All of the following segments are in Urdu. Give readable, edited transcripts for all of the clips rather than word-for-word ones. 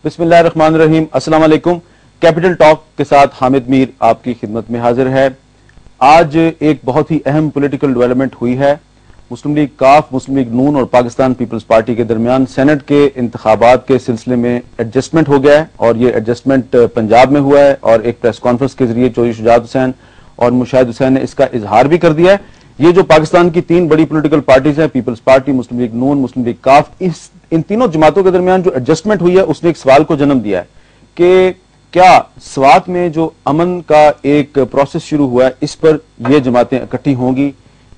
بسم اللہ الرحمن الرحیم. السلام علیکم. کیپٹل ٹاک کے ساتھ حامد میر آپ کی خدمت میں حاضر ہے. آج ایک بہت ہی اہم پولیٹیکل ڈیولپمنٹ ہوئی ہے. مسلم لیگ کاف، مسلم لیگ نون اور پاکستان پیپلز پارٹی کے درمیان سینٹ کے انتخابات کے سلسلے میں ایڈجسٹمنٹ ہو گیا ہے، اور یہ ایڈجسٹمنٹ پنجاب میں ہوا ہے، اور ایک پریس کانفرنس کے ذریعے چودھری شجاعت حسین اور مشاہد حسین نے اس کا اظہار بھی کر دیا ہے. یہ جو پاکستان کی تین بڑی پولیٹیکل پارٹیز ہیں، پیپلز پارٹی، مسلم لیگ نون، مسلم لیگ کاف، ان تینوں جماعتوں کے درمیان جو ایڈجسٹمنٹ ہوئی ہے اس نے ایک سوال کو جنم دیا ہے کہ کیا سوات میں جو امن کا ایک پروسیس شروع ہوا ہے اس پر یہ جماعتیں اکٹھی ہوں گی؟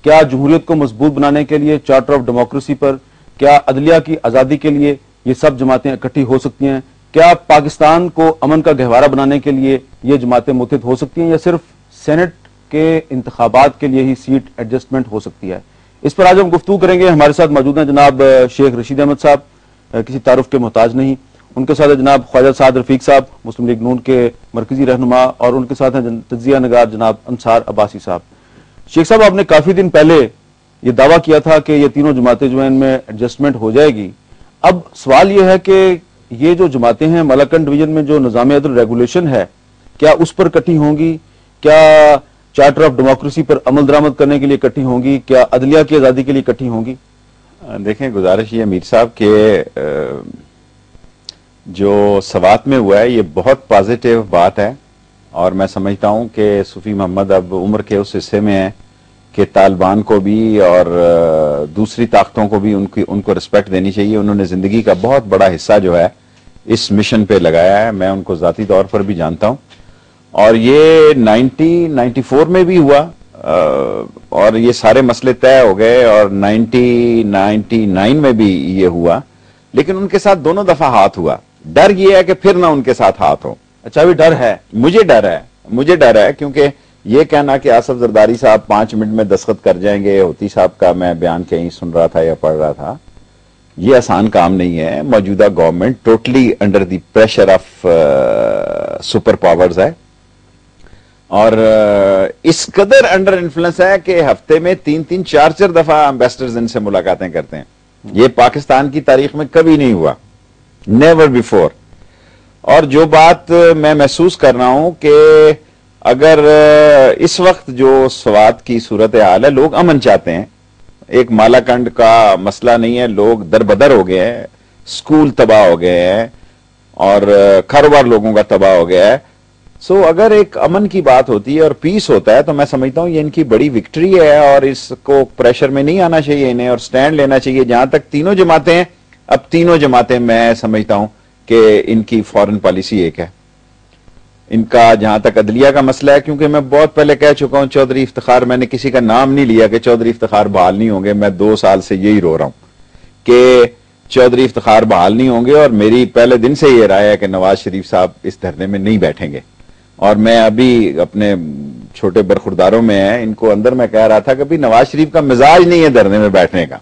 کیا جمہوریت کو مضبوط بنانے کے لیے چارٹر آف ڈیموکریسی پر، کیا عدلیہ کی آزادی کے لیے یہ سب جماعتیں اکٹھی ہو سکتی ہیں؟ کیا پاکستان کو امن کا گہوارہ بنانے کے لیے یہ جماعتیں متحد ہو سکتی ہیں، یا صرف سینٹ کے انتخابات کے لیے ہی سیٹ ایڈجسٹمنٹ ہو سکتی ہے؟ اس پر آج ہم گفتگو کریں گے. ہمارے ساتھ موجود ہیں جناب شیخ رشید احمد صاحب، کسی تعارف کے محتاج نہیں. ان کے ساتھ ہے جناب خواجہ سعد رفیق صاحب، مسلم لیگ نون کے مرکزی رہنما، اور ان کے ساتھ ہیں تجزیہ نگار جناب انصار عباسی صاحب. شیخ صاحب، آپ نے کافی دن پہلے یہ دعویٰ کیا تھا کہ یہ تینوں جماعتیں جو ہیں ان میں ایڈجسٹمنٹ ہو جائے گی. اب سوال یہ ہے کہ یہ جو جماعتیں ہیں ملاکنڈ ڈویژن میں جو نظام عدل ریگولیشن ہے، کیا اس پر اکٹھی ہوں گی؟ کیا چارٹر آف ڈیموکریسی پر عمل درآمد کرنے کے لیے اکٹھی ہوں گی؟ کیا عدلیہ کی آزادی کے لیے اکٹھی ہوں گی؟ دیکھیں، گزارش یہ میر صاحب کہ جو سوات میں ہوا ہے یہ بہت پازیٹیو بات ہے، اور میں سمجھتا ہوں کہ صوفی محمد اب عمر کے اس حصے میں ہیں کہ طالبان کو بھی اور دوسری طاقتوں کو بھی ان کو رسپیکٹ دینی چاہیے. انہوں نے زندگی کا بہت بڑا حصہ جو ہے اس مشن پہ لگایا ہے. میں ان کو ذاتی طور پر بھی جانتا ہوں، اور یہ 1994 میں بھی ہوا، اور یہ سارے مسئلے طے ہو گئے، اور 1999 میں بھی یہ ہوا، لیکن ان کے ساتھ دونوں دفعہ ہاتھ ہوا. ڈر یہ ہے کہ پھر نہ ان کے ساتھ ہاتھ ہو. اچھا، بھی ڈر ہے؟ مجھے ڈر ہے کیونکہ یہ کہنا کہ آصف زرداری صاحب 5 منٹ میں دستخط کر جائیں گے، ہوتی صاحب کا میں بیان کہیں سن رہا تھا یا پڑھ رہا تھا، یہ آسان کام نہیں ہے. موجودہ government totally under the pressure of super powers ہے، اور اس قدر انڈر انفلوئنس ہے کہ ہفتے میں 3-3 4-4 دفعہ امبیسڈرز ان سے ملاقاتیں کرتے ہیں. یہ پاکستان کی تاریخ میں کبھی نہیں ہوا، نیور بیفور. اور جو بات میں محسوس کر رہا ہوں کہ اگر اس وقت جو سوات کی صورتحال ہے، لوگ امن چاہتے ہیں. ایک مالاکنڈ کا مسئلہ نہیں ہے، لوگ دربدر ہو گئے ہیں، سکول تباہ ہو گئے ہیں، اور کاروبار لوگوں کا تباہ ہو گیا ہے. سو اگر ایک امن کی بات ہوتی ہے اور پیس ہوتا ہے تو میں سمجھتا ہوں یہ ان کی بڑی وکٹری ہے، اور اس کو پریشر میں نہیں آنا چاہیے انہیں، اور سٹینڈ لینا چاہیے. جہاں تک تینوں جماعتیں ہیں، اب تینوں جماعتیں میں سمجھتا ہوں کہ ان کی فورن پالیسی ایک ہے. ان کا جہاں تک عدلیہ کا مسئلہ ہے، کیونکہ میں بہت پہلے کہہ چکا ہوں چودھری افتخار، میں نے کسی کا نام نہیں لیا کہ چودھری افتخار بحال نہیں ہوں گے. میں 2 سال سے یہی رو رہا ہوں کہ چودھری افتخار بحال نہیں ہوں گے، اور میری پہلے دن سے یہ رائے ہے کہ نواز شریف صاحب اس دھرنے میں نہیں بیٹھیں گے. اور میں ابھی اپنے چھوٹے برخورداروں میں ہیں، ان کو اندر میں کہہ رہا تھا کہ بھی نواز شریف کا مزاج نہیں ہے دھرنے میں بیٹھنے کا.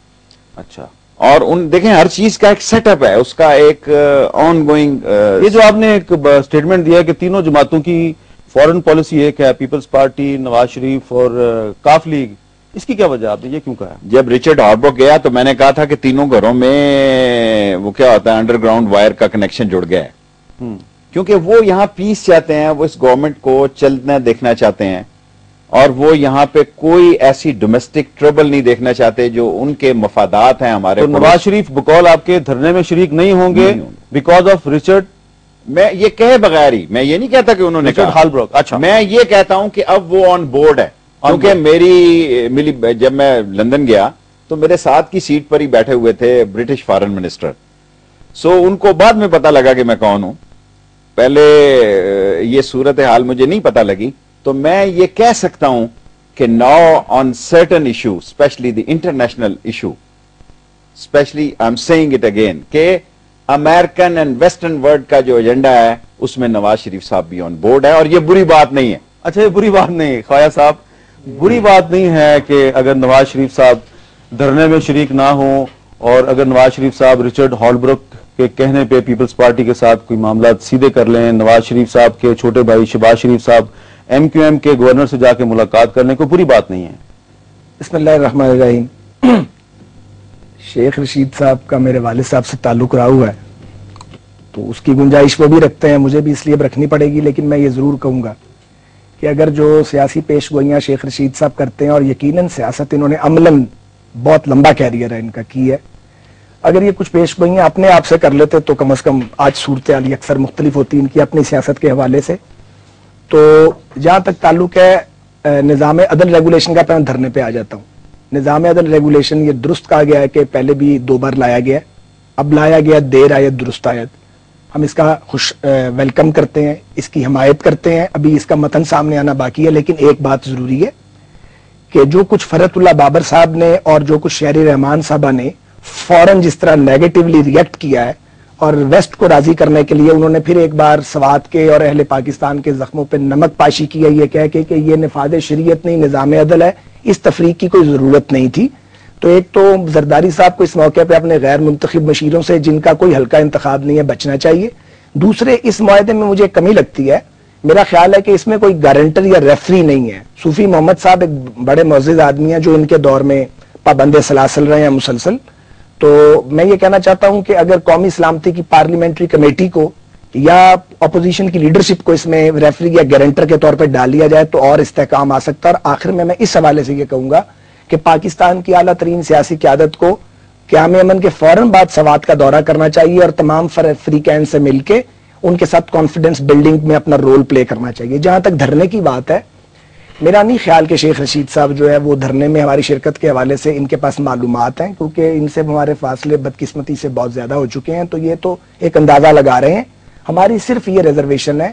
اچھا. اور دیکھیں ہر چیز کا ایک سیٹ اپ ہے، اس کا ایک آن گوئنگ. یہ جو آپ نے ایک سٹیٹمنٹ دیا کہ تینوں جماعتوں کی فورن پالیسی ایک ہے، پیپلز پارٹی، نواز شریف اور کاف لیگ، اس کی کیا وجہ؟ آپ نے یہ کیوں کہا؟ جب رچرڈ ہاربروک گیا تو میں نے کہا تھا کہ تینوں گھروں میں وہ کیا ہوتا ہے، انڈر گراؤنڈ وائر کا کنیکشن جڑ گیا ہے. کیونکہ وہ یہاں پیس چاہتے ہیں، وہ اس گورنمنٹ کو چلنا دیکھنا چاہتے ہیں، اور وہ یہاں پہ کوئی ایسی ڈومیسٹک ٹربل نہیں دیکھنا چاہتے جو ان کے مفادات ہیں ہمارے. تو نواز شریف بقول آپ کے دھرنے میں شریک نہیں ہوں گے بیکاز آف رچرڈ؟ میں یہ کہے بغیر ہی، میں یہ نہیں کہتا کہ انہوں نے رچرڈ ہالبروک. اچھا، میں یہ کہتا ہوں کہ اب وہ آن بورڈ ہے. کیونکہ جب میں لندن گیا تو میرے ساتھ کی سیٹ پر ہی بیٹھے ہوئے تھے برٹش فارن منسٹر. سو ان کو بعد میں پتا لگا کہ میں کون ہوں، پہلے یہ صورتحال مجھے نہیں پتا لگی. تو میں یہ کہہ سکتا ہوں کہ now on certain issue, especially the international issue, especially I'm saying it again, کہ American and Western world کا جو ایجنڈا ہے اس میں نواز شریف صاحب بھی آن بورڈ ہے، اور یہ بری بات نہیں ہے. اچھا، یہ بری بات نہیں خواجہ صاحب، بری بات نہیں ہے کہ اگر نواز شریف صاحب دھرنے میں شریک نہ ہوں، اور اگر نواز شریف صاحب رچرڈ ہالبروک کے کہنے پہ پیپلز پارٹی کے ساتھ کوئی معاملات سیدھے کر لیں، نواز شریف صاحب کے چھوٹے بھائی شہباز شریف صاحب ایم کیو ایم کے گورنر سے جا کے ملاقات کرنے کو بری بات نہیں ہے. بسم اللہ الرحمن الرحیم. شیخ رشید صاحب کا میرے والد صاحب سے تعلق رہا ہوا ہے، تو اس کی گنجائش وہ بھی رکھتے ہیں, مجھے بھی اس لیے رکھنی پڑے گی, لیکن میں یہ ضرور کہوں گا کہ اگر جو سیاسی پیش گوئیاں شیخ رشید صاحب کرتے ہیں, اور یقیناً سیاست انہوں نے عملاً بہت لمبا کیریئر ہے ان کا کی ہے, اگر یہ کچھ پیش گوئیاں اپنے آپ سے کر لیتے تو کم از کم آج صورتحال اکثر مختلف ہوتی ان کی اپنی سیاست کے حوالے سے. تو جہاں تک تعلق ہے نظام عدل ریگولیشن کا, میں دھرنے پہ آ جاتا ہوں. نظام عدل ریگولیشن یہ درست کہا گیا ہے کہ پہلے بھی 2 بار لایا گیا, اب لایا گیا, دیر آیت درست آیت. ہم اس کا ویلکم کرتے ہیں, اس کی حمایت کرتے ہیں. ابھی اس کا متن سامنے آنا باقی ہے, لیکن ایک بات ضروری ہے کہ جو کچھ فرحت اللہ بابر صاحب نے اور جو کچھ شہری رحمان صاحبہ نے فوراً جس طرح نیگیٹیولی ریئیکٹ کیا ہے, اور ویسٹ کو راضی کرنے کے لیے انہوں نے پھر ایک بار سوات کے اور اہل پاکستان کے زخموں پہ نمک پاشی کی ہے, یہ کہہ کے کہ یہ نفاذ شریعت نہیں نظام عدل ہے, اس تفریق کی کوئی ضرورت نہیں تھی. تو ایک تو زرداری صاحب کو اس موقع پہ اپنے غیر منتخب مشیروں سے, جن کا کوئی ہلکا انتخاب نہیں ہے, بچنا چاہیے. دوسرے, اس معاہدے میں مجھے کمی لگتی ہے, میرا خیال ہے کہ اس میں کوئی گارنٹر یا ریفری نہیں ہے. صوفی محمد صاحب ایک بڑے معزز آدمی ہیں جو ان کے دور میں پابند سلاسل رہے ہیں مسلسل. تو میں یہ کہنا چاہتا ہوں کہ اگر قومی سلامتی کی پارلیمنٹری کمیٹی کو یا اپوزیشن کی لیڈرشپ کو اس میں ریفری یا گارنٹر کے طور پہ ڈال لیا جائے تو اور استحکام آ سکتا ہے. اور آخر میں اس حوالے سے یہ کہوں گا کہ پاکستان کی اعلیٰ ترین سیاسی قیادت کو قیام امن کے فوراً بعد سوات کا دورہ کرنا چاہیے اور تمام فریقین سے مل کے ان کے ساتھ کانفیڈنس بلڈنگ میں اپنا رول پلے کرنا چاہیے. جہاں تک دھرنے کی بات ہے, میرا نہیں خیال کہ شیخ رشید صاحب جو ہے وہ دھرنے میں ہماری شرکت کے حوالے سے ان کے پاس معلومات ہیں, کیونکہ ان سے ہمارے فاصلے بدقسمتی سے بہت زیادہ ہو چکے ہیں. تو یہ تو ایک اندازہ لگا رہے ہیں. ہماری صرف یہ ریزرویشن ہے,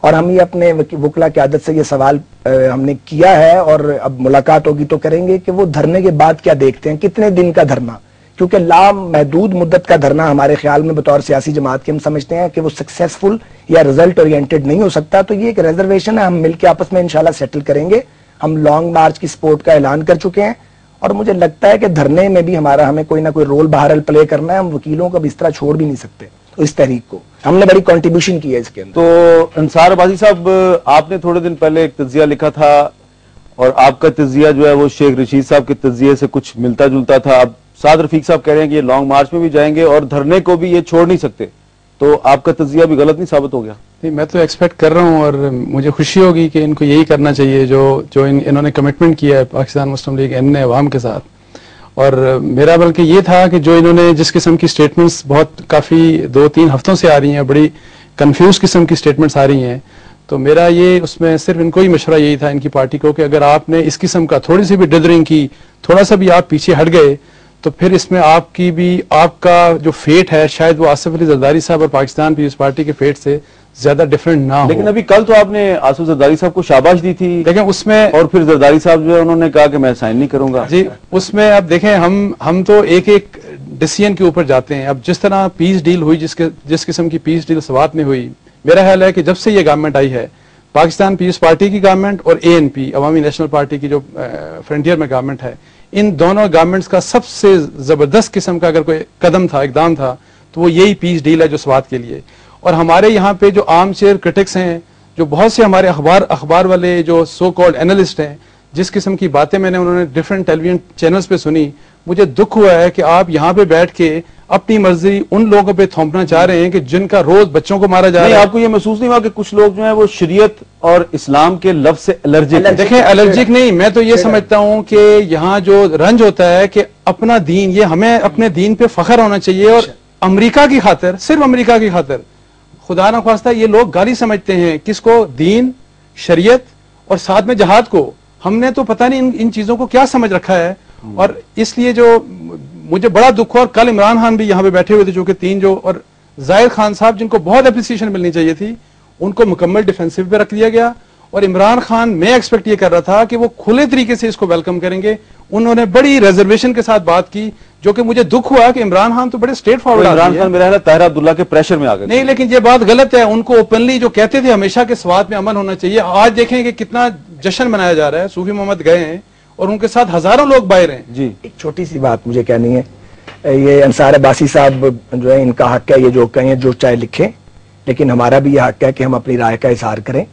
اور ہم یہ اپنے وکلا قیادت سے یہ سوال ہم نے کیا ہے, اور اب ملاقات ہوگی تو کریں گے کہ وہ دھرنے کے بعد کیا دیکھتے ہیں, کتنے دن کا دھرنا, کیونکہ لامحدود مدت کا دھرنا ہمارے خیال میں بطور سیاسی جماعت کے ہم سمجھتے ہیں کہ وہ سکسیسفل یا رزلٹ اورینٹڈ نہیں ہو سکتا. تو یہ ایک ریزرویشن ہے, ہم مل کے آپس میں انشاءاللہ سیٹل کریں گے. ہم لانگ مارچ کی سپورٹ کا اعلان کر چکے ہیں, اور مجھے لگتا ہے کہ دھرنے میں بھی ہمیں کوئی نہ کوئی رول بہرحال پلے کرنا ہے. ہم وکیلوں کو بھی اس طرح چھوڑ بھی نہیں سکتے. تو اس تحریک کو ہم نے بڑی کنٹریبیوشن کی ہے اس کے اندر. تو انصار عباسی صاحب, آپ نے تھوڑے دن پہلے ایک تجزیہ لکھا تھا, اور آپ کا تجزیہ جو ہے وہ شیخ رشید صاحب کے تجزیے سے کچھ ملتا جلتا تھا. اب سعد رفیق صاحب کہہ رہے ہیں کہ یہ لانگ مارچ میں بھی جائیں گے اور دھرنے کو بھی یہ چھوڑ نہیں سکتے. تو آپ کا تجزیہ بھی غلط نہیں ثابت ہو گیا؟ نہیں, میں تو ایکسپیکٹ کر رہا ہوں, اور مجھے خوشی ہوگی کہ ان کو یہی کرنا چاہیے جو انہوں نے کمٹمنٹ کیا ہے پاکستان مسلم لیگ ان نے عوام کے ساتھ. اور میرا بلکہ یہ تھا کہ جو انہوں نے جس قسم کی سٹیٹمنٹس بہت کافی 2-3 ہفتوں سے آ رہی ہیں, بڑی کنفیوز قسم کی سٹیٹمنٹس آ رہی ہیں, تو میرا یہ اس میں صرف ان کو ہی مشورہ یہی تھا ان کی پارٹی کو کہ اگر آپ نے اس قسم کا تھوڑی سی بھی ڈدرنگ کی, تھوڑا سا بھی آپ پیچھے ہٹ گئے, تو پھر اس میں آپ کا جو فیٹ ہے شاید وہ آصف علی زرداری صاحب اور پاکستان پیپلز پارٹی کے فیٹ سے زیادہ ڈیفرنٹ نہ ہو. لیکن ابھی کل تو آپ نے آصف زرداری صاحب کو شاباش دی تھی, لیکن اس میں اور پھر زرداری صاحب جو ہے انہوں نے کہا کہ میں سائن نہیں کروں گا. جی, اس میں اب دیکھیں ہم تو ایک ڈیسیژن کے اوپر جاتے ہیں. اب جس طرح پیس ڈیل ہوئی, جس قسم کی پیس ڈیل سوات میں ہوئی, میرا خیال ہے کہ جب سے یہ گورنمنٹ آئی ہے, پاکستان پیپلز پارٹی کی گورنمنٹ اور ANP عوامی نیشنل پارٹی کی جو فرنٹیئر میں گورنمنٹ ہے, ان دونوں گورنمنٹس کا سب سے زبردست قسم کا اگر کوئی قدم تھا, اقدام تھا, تو وہ یہی پیس ڈیل ہے جو سوات کے لیے. اور ہمارے یہاں پہ جو عام چیئر کرٹکس ہیں, جو بہت سے ہمارے اخبار والے جو سو کالڈ اینالسٹ ہیں, جس قسم کی باتیں میں نے انہوں نے ڈفرینٹ ٹیلی ویژن چینلز پہ سنی, مجھے دکھ ہوا ہے کہ آپ یہاں پہ بیٹھ کے اپنی مرضی ان لوگوں پہ تھوپنا چاہ رہے ہیں کہ جن کا روز بچوں کو مارا جا رہا ہے. آپ کو یہ محسوس نہیں ہوا کہ کچھ لوگ جو ہیں وہ شریعت اور اسلام کے لفظ سے الرجک ہیں؟ دیکھیں, الرجک نہیں, میں تو یہ سمجھتا ہوں کہ یہاں جو رنج ہوتا ہے کہ اپنا دین, یہ ہمیں اپنے دین پہ فخر ہونا چاہیے. اور امریکہ کی خاطر, صرف امریکہ کی خاطر, خدا نخواستہ یہ لوگ گالی سمجھتے ہیں کس کو, دین, شریعت اور ساتھ میں جہاد کو. ہم نے تو پتہ نہیں ان چیزوں کو کیا سمجھ رکھا ہے. اور اس لیے جو مجھے بڑا دکھ ہوا, اور کل عمران خان بھی یہاں پہ بیٹھے ہوئے تھے, جو کہ 3 اور زاہد خان صاحب جن کو بہت اپریسیشن ملنی چاہیے تھی, ان کو مکمل ڈیفینسو پہ رکھ دیا گیا. اور عمران خان, میں ایکسپیکٹ یہ کر رہا تھا کہ وہ کھلے طریقے سے اس کو ویلکم کریں گے. انہوں نے بڑی ریزرویشن کے ساتھ بات کی, جو کہ مجھے دکھ ہوا کہ عمران خان تو بڑے اسٹریٹ فارورڈ. عمران خان میرا خیال طاہر عبداللہ کے پریشر میں آ گئے. نہیں, لیکن یہ بات غلط ہے. ان کو اوپنلی جو کہتے تھے ہمیشہ کہ سوات میں امن ہونا چاہیے, آج دیکھیں کہ کتنا جشن منایا جا رہا ہے. صوفی محمد گئے ہیں اور ان کے ساتھ ہزاروں لوگ باہر ہیں. جی, ایک چھوٹی سی بات مجھے کہنی ہے. یہ انصار عباسی صاحب جو ہے, ان کا حق ہے یہ جو کہیں جو چاہے لکھیں, لیکن ہمارا بھی یہ حق ہے کہ ہم اپنی رائے کا اظہار کریں.